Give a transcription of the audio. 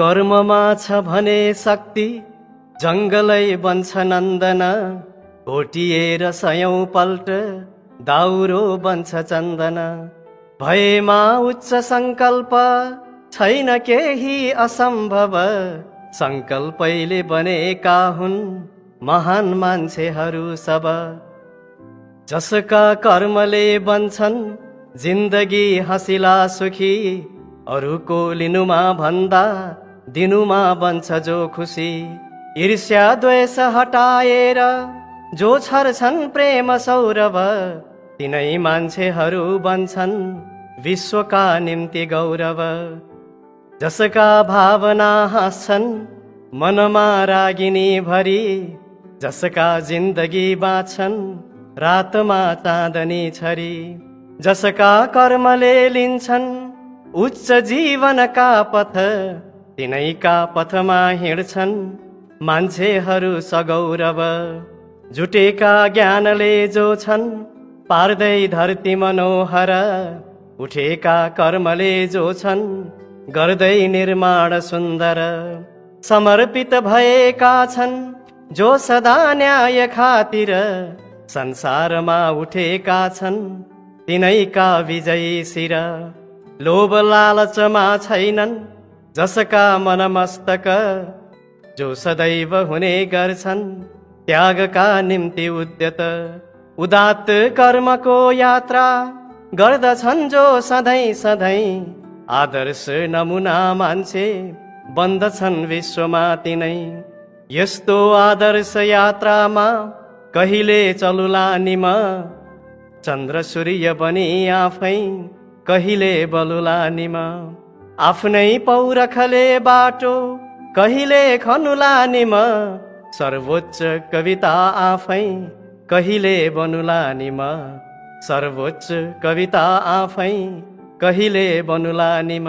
कर्ममा छ भने शक्ति जङ्गलै बन्छ नन्दन घोटिएर सयौं पल्ट दाउरो बन्छ चन्दन भएमा उच्च संकल्प छैन केही असम्भव संकल्पैले बनेका हुन् महान मान्छेहरू सब जसका कर्मले बन्छन् जिन्दगी हँसिला सुखी अरूको लिनुमा भन्दा दिनुमा बन्छ जो खुसी ईर्ष्या द्वेष हटाएर जो छर्छन् प्रेम सौरभ तिनै मान्छेहरू बन्छन् विश्वका निम्ति गौरव जसका भावना हाँस्छन् मनमा रागिनी भरी जसका जिन्दगी बाँच्छन् रातमा चाँदनी छरी जसका कर्मले लिन्छन् उच्च जीवनका पथ तिनैका पथमा हिँड्छन् मान्छेहरू सगौरव जुटेका ज्ञानले जो छन् पार्दै धरती मनोहर उठेका कर्मले जो छन् गर्दै निर्माण सुन्दर समर्पित भएका छन् जो सदा न्याय खातिर संसारमा उठेका छन् तिनैका विजयी शिर लोभ लालचमा छैनन् जसका मन मस्तक जो सदैव हुने गर्छन् त्यागका निम्ति उद्यत उदात्त कर्मको यात्रा गर्दछन् जो सधैँ सधैँ आदर्श नमुना मान्छे बन्दछन् विश्वमा तिनै यस्तो आदर्श यात्रामा कहिले चलुला निम चन्द्र सूर्य बनी आफै कहिले बलुला निम आफ्नै पौरखले बाटो कहिले खनुला निम सर्वोच्च कविता आफै कहिले बनुला निम सर्वोच्च कविता आफै कहिले बनुला निम।